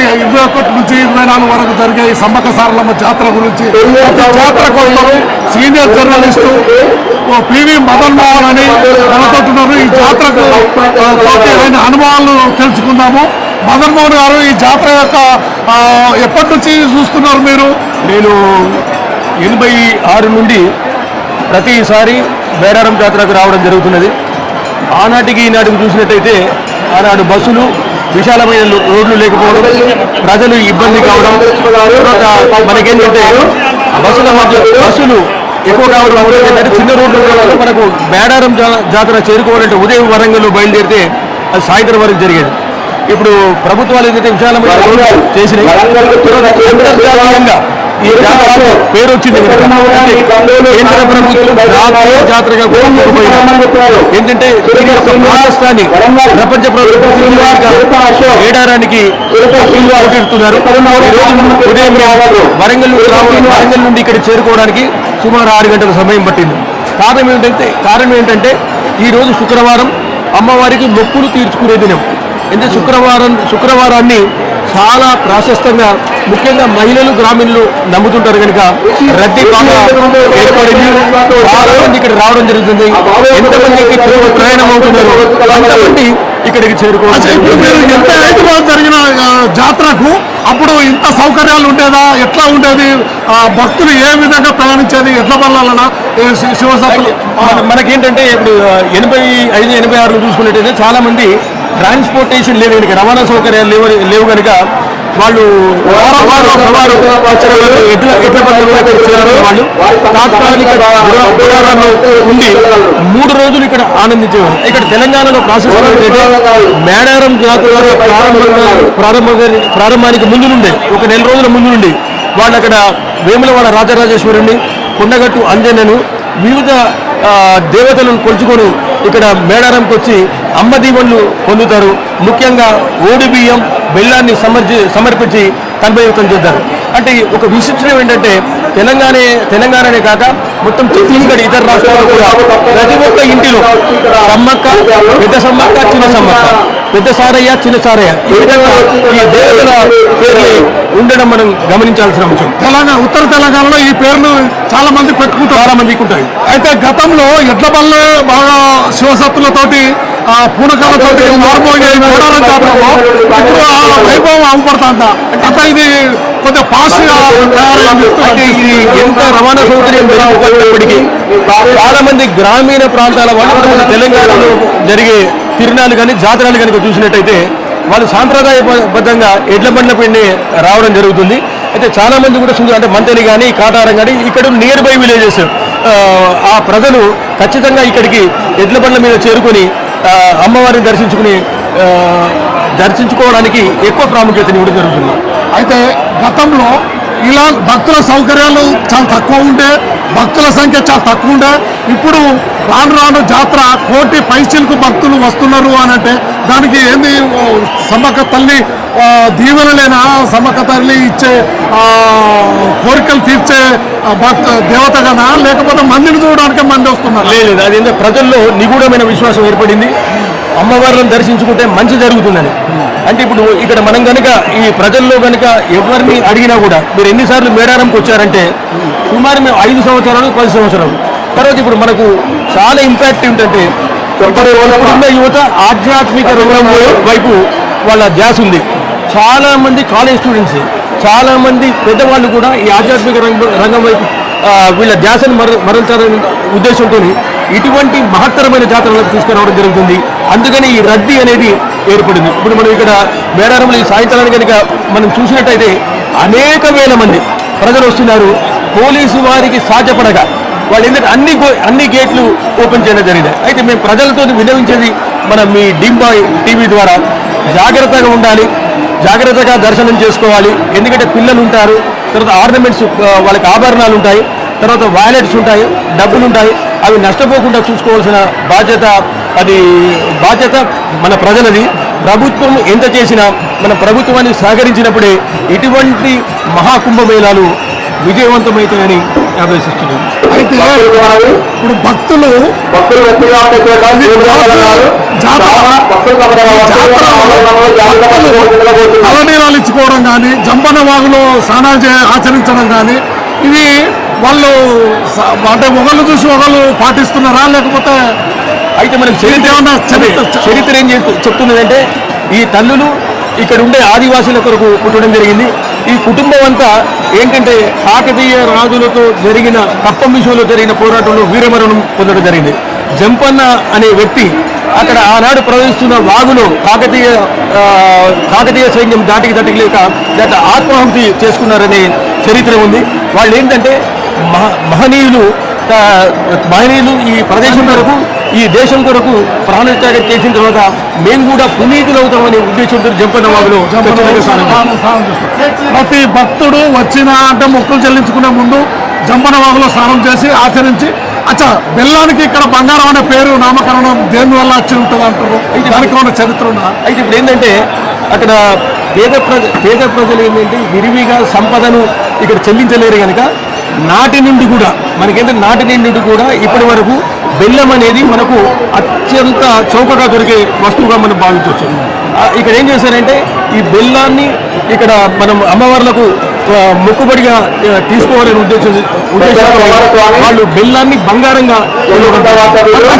కానీ 21 నుంచి 24 వరకు జరిగే ఈ సమ్మక్క సారలమ్మ జాతర గురించి జాతర కోసం senior journalist PV Madan Mohan అని మనతోటున్నారు. ఈ జాతరకు ఆయన అనుభవాలు తెలుసుకుందాము. మదన్ మోహన్ గారు, ఈ జాతర యొక్క ఎప్పటి నుంచి చూస్తున్నారు మీరు? నేను 86 నుండి ప్రతిసారి మేడారం జాతరకు రావడం జరుగుతున్నది. ఆనాటికి ఈనాటికి చూసినట్టయితే ఆనాడు బస్సులు, విశాలమైన రోడ్లు లేకపోవడం, ప్రజలు ఇబ్బంది కావడం, తర్వాత మనకేంటంటే బస్సులు ఎక్కువ కావడం ఏంటంటే చిన్న రోడ్లు కావడం. మనకు మేడారం జాతర చేరుకోవాలంటే ఉదయం వరంగల్లో బయలుదేరితే అది సాయంత్రం వరకు జరిగేది. ఇప్పుడు ప్రభుత్వాలు ఏదైతే విశాలమైన రోడ్లు చేసినాయి, అంతర్జాతీయంగా ఈ జాతర పేరు వచ్చింది. కేంద్ర ప్రభుత్వం జాతరగా ఏంటంటే దీని యొక్క రాష్ట్రాన్ని ప్రపంచ ఏడారానికి పోటీడుతున్నారు. ఉదయం వరంగల్ నుండి ఇక్కడ చేరుకోవడానికి సుమారు 6 గంటల సమయం పట్టింది. కారణం ఏంటంటే ఈరోజు శుక్రవారం అమ్మవారికి మొక్కులు తీర్చుకునే దినం. ఎందుకంటే శుక్రవారాన్ని చాలా ప్రాశస్తంగా ముఖ్యంగా మహిళలు, గ్రామీణులు నమ్ముతుంటారు కనుక రద్దీ బాగా ఏర్పడింది. చాలా మంది ఇక్కడ రావడం జరుగుతుంది. ఎంతమందికి ప్రయాణం అవుతున్నారు, అంతమంది ఇక్కడికి చేరుకోవచ్చు. జరిగిన జాతరకు అప్పుడు ఇంత సౌకర్యాలు ఉండేదా? ఎట్లా ఉండేది? భక్తులు ఏ విధంగా ప్రయాణించేది? ఎట్లా వెళ్ళాలన్నా శివశాస్త్రులు మనకేంటంటే ఇప్పుడు 85, 86 చూసుకున్నట్టయితే చాలా మంది ట్రాన్స్పోర్టేషన్ లేవు కనుక, రవాణా సౌకర్యాలు లేవు కనుక వాళ్ళు వాళ్ళు తాత్కాలిక ఉండి 3 రోజులు ఇక్కడ ఆనందించేవారు. ఇక్కడ తెలంగాణలో ప్రాసెస్ మేడారం జాతర ప్రారంభానికి ముందు నుండే, ఒక నెల రోజుల ముందు నుండి వాళ్ళు అక్కడ వేములవాడ రాజరాజేశ్వరుని, కొండగట్టు అంజనను, వివిధ దేవతలను కొలుచుకొని ఇక్కడ మేడారంకి వచ్చి అమ్మ దీవెనలు పొందుతారు. ముఖ్యంగా ఓడి బియ్యం, బెల్లాన్ని సమర్పించి తన్మయత్వం చేస్తారు. అంటే ఒక విశిష్టం ఏంటంటే తెలంగాణనే కాక మొత్తం ఛత్తీస్గఢ్, ఇతర రాష్ట్రాల్లో కూడా ప్రతి ఒక్క ఇంటిలో సమ్మక్క, పెద్ద సమ్మక్క, చిన్న సమ్మక్క, పెద్ద సారయ్య, చిన్న సారయ్య, ఈ విధంగా ఈ దేవతల పేర్లు ఉండడం మనం గమనించాల్సిన అంశం. ఉత్తర తెలంగాణలో ఈ పేర్లు చాలా మంది పెట్టుకుంటారు, చాలా మందికి ఉంటాయి. అయితే గతంలో ఎడ్ల బళ్ళు బాగా శివసత్తులతోటి, పూనకాలతోటి మారిపోయే మేడారం జాతరలో ఇప్పుడు ఆ వైభవం అవ్వబడుతుందా? అంటే ఇది కొంచెం పాస్ట్గా అంటే ఇది ఎంత రవాణా సౌకర్యం మెరుగుపడినప్పటికీ చాలా మంది గ్రామీణ ప్రాంతాల వాళ్ళు తెలంగాణలో జరిగే తిరునాళ్ళు కానీ జాతరలు కనుక చూసినట్టయితే వాళ్ళు సాంప్రదాయబద్ధంగా ఎడ్ల బండ్ల పిండి రావడం జరుగుతుంది. అయితే చాలా మంది కూడా అంటే మంతలి కానీ, కాటారం కానీ ఇక్కడ నియర్ బై విలేజెస్ ఆ ప్రజలు ఖచ్చితంగా ఇక్కడికి ఎడ్ల బండ్ల మీద చేరుకొని అమ్మవారిని దర్శించుకోవడానికి ఎక్కువ ప్రాముఖ్యతని ఇవ్వడం జరుగుతుంది. అయితే గతంలో ఇలా భక్తుల సౌకర్యాలు చాలా తక్కువ ఉండే, భక్తుల సంఖ్య చాలా తక్కువ ఉండే. ఇప్పుడు రాను జాతర 1 కోటి పైచిలకు భక్తులు వస్తున్నారు అని అంటే దానికి ఏంది? సమ్మక్క తల్లి దీవెనలేనా? సమ్మక్క తల్లి ఇచ్చే కోరికలు తీర్చే దేవత కదా, లేకపోతే మందిని చూడడానికి మంది వస్తున్నారు? లేదు, అది ప్రజల్లో నిగూఢమైన విశ్వాసం ఏర్పడింది. అమ్మవారిని దర్శించుకుంటే మంచి జరుగుతుందని. అంటే ఇప్పుడు ఇక్కడ మనం కనుక ఈ ప్రజల్లో కనుక ఎవరిని అడిగినా కూడా మీరు ఎన్నిసార్లు మేడారంకి వచ్చారంటే సుమారు మేము 5 సంవత్సరాలు 10 సంవత్సరాలు తర్వాత ఇప్పుడు మనకు చాలా ఇంపాక్ట్ ఏంటంటే ఇప్పుడున్న యువత ఆధ్యాత్మిక రంగం వైపు వాళ్ళ ధ్యాస ఉంది. చాలామంది కాలేజ్ స్టూడెంట్స్, చాలామంది పెద్దవాళ్ళు కూడా ఈ ఆధ్యాత్మిక రంగం వైపు వీళ్ళ ధ్యాసను మరల్చాలనే ఉద్దేశంతో ఇటువంటి మహత్తరమైన జాతరలకు తీసుకురావడం జరుగుతుంది. అందుకని ఈ రద్దీ అనేది ఏర్పడింది. ఇప్పుడు మనం ఇక్కడ మేడారంలో ఈ సాయంత్రానికి కనుక మనం చూసినట్టయితే అనేక వేల మంది ప్రజలు వస్తున్నారు. పోలీసు వారికి సాధ్యపడగా వాళ్ళు ఏంటంటే అన్ని గేట్లు ఓపెన్ చేయడం జరిగింది. అయితే మేము ప్రజలతో విన్నవించేది మనం మీ డింబాయ్ టీవీ ద్వారా జాగ్రత్తగా ఉండాలి, జాగ్రత్తగా దర్శనం చేసుకోవాలి. ఎందుకంటే పిల్లలు ఉంటారు, తర్వాత ఆర్నమెంట్స్ వాళ్ళకి ఆభరణాలు ఉంటాయి, తర్వాత వాలెట్స్ ఉంటాయి, డబ్బులు ఉంటాయి. అవి నష్టపోకుండా చూసుకోవాల్సిన బాధ్యత మన ప్రజలది. ప్రభుత్వం ఎంత చేసినా మన ప్రభుత్వాన్ని సహకరించినప్పుడే ఇటువంటి మహాకుంభమేళాలు విజయవంతమవుతాయని ఆదేశిస్తున్నాను. అయితే ఇప్పుడు భక్తులు తలనీలాలు ఇచ్చుకోవడం కానీ జంపన వాగులో స్నానాలు ఆచరించడం కానీ ఇవి వాళ్ళు అంటే ఒకళ్ళు చూసి ఒకళ్ళు పాటిస్తున్నారా లేకపోతే అయితే మనకు చరిత్ర ఏం చెప్తున్నదంటే ఈ తల్లులు ఇక్కడ ఉండే ఆదివాసీల కొరకు పుట్టడం జరిగింది. ఈ కుటుంబం అంతా ఏంటంటే కాకతీయ రాజులతో జరిగిన కప్పం విషయంలో జరిగిన పోరాటంలో వీరమరణం పొందడం జరిగింది. జంపన్న అనే వ్యక్తి అక్కడ ఆనాడు ప్రవహిస్తున్న వాగులో కాకతీయ సైన్యం దాటికి లేక ఆత్మాహుతి చేసుకున్నారనే చరిత్ర ఉంది. వాళ్ళు ఏంటంటే మహనీయులు ఈ ప్రదేశం కొరకు ఈ దేశం కొరకు ప్రాణత్యాగం చేసిన తర్వాత మేము కూడా పునీతులు అవుతామనే ఉద్దేశంతో జంపన్న వాగులో ప్రతి భక్తుడు వచ్చిన అంటే మొక్కులు చెల్లించుకునే ముందు జంపన్న వాగులో స్నానం చేసి ఆచరించి బెల్లానికి ఇక్కడ బంగారం అనే పేరు నామకరణం దేని వల్ల వచ్చి ఉంటుంది అంటారు. దానికి ఉన్న చరిత్ర ఉన్నదా? అయితే ఇప్పుడు ఏంటంటే అక్కడ పేద ప్రజలు ఏంటంటే విరివిగా సంపదను ఇక్కడ చెల్లించలేరు కనుక నాటి నుండి కూడా ఇప్పటి వరకు బెల్లం అనేది మనకు అత్యంత చౌకగా దొరికే వస్తువుగా మనం భావించవచ్చు. ఇక్కడ ఏం చేశారంటే ఈ బెల్లాన్ని ఇక్కడ మనం అమ్మవార్లకు మొక్కుబడిగా తీసుకోవాలనే ఉద్దేశంతో వాళ్ళు బెల్లాన్ని బంగారంగా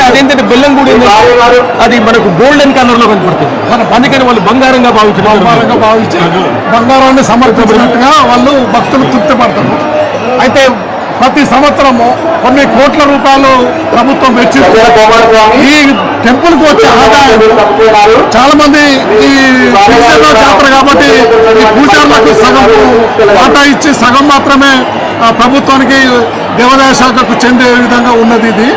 అదేంటంటే బెల్లం కూడా అది మనకు గోల్డెన్ కలర్ లో కనపడుతుంది. అందుకని వాళ్ళు బంగారంగా భావించారు. బంగారాన్ని సమర్పించినట్టుగా వాళ్ళు భక్తులు తృప్తి పడతారు. అయితే ప్రతి సంవత్సరము కొన్ని కోట్ల రూపాయలు ప్రభుత్వం వెచ్చిస్తుంది. ఈ టెంపుల్ కు వచ్చే ఆదాయం చాలా మంది ఈ జాతర కాబట్టి ఈ పూజారులకు సగం వాటా ఇచ్చి సగం మాత్రమే ప్రభుత్వానికి దేవాదాయ శాఖకు చెందే విధంగా ఉన్నది.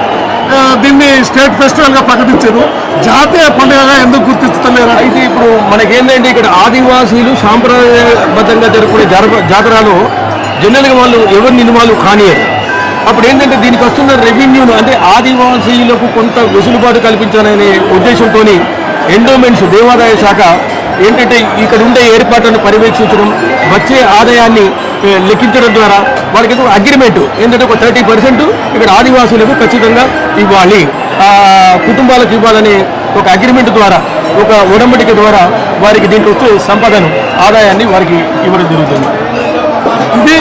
దీన్ని స్టేట్ ఫెస్టివల్ గా ప్రకటించారు. జాతీయ పండుగగా ఎందుకు గుర్తించలేరు? అయితే ఇప్పుడు మనకేంటంటే ఇక్కడ ఆదివాసీలు సాంప్రదాయబద్ధంగా జరుపుకునే జాతరలో జనరల్గా వాళ్ళు ఎవరిని ఇన్వాల్వ్ కానియరు. అప్పుడు ఏంటంటే దీనికి వస్తున్న రెవెన్యూను అంటే ఆదివాసీలకు కొంత వెసులుబాటు కల్పించాలనే ఉద్దేశంతో ఎండోమెంట్స్ దేవాదాయ శాఖ ఏంటంటే ఇక్కడ ఉండే ఏర్పాట్లను పర్యవేక్షించడం, వచ్చే ఆదాయాన్ని లెక్కించడం ద్వారా వాళ్ళకి అగ్రిమెంట్ ఏంటంటే ఒక 30% ఇక్కడ ఆదివాసీలకు ఖచ్చితంగా ఇవ్వాలి, కుటుంబాలకు ఇవ్వాలనే ఒక అగ్రిమెంట్ ద్వారా ఒక ఉడంబడిక ద్వారా వారికి దీంట్లో వచ్చే సంపదను ఆదాయాన్ని వారికి ఇవ్వడం జరుగుతుంది. ఇది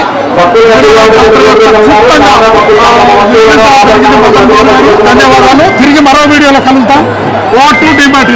ధన్యవాదాలు. తిరిగి మరో వీడియోలో కలుద్దాం. What to demat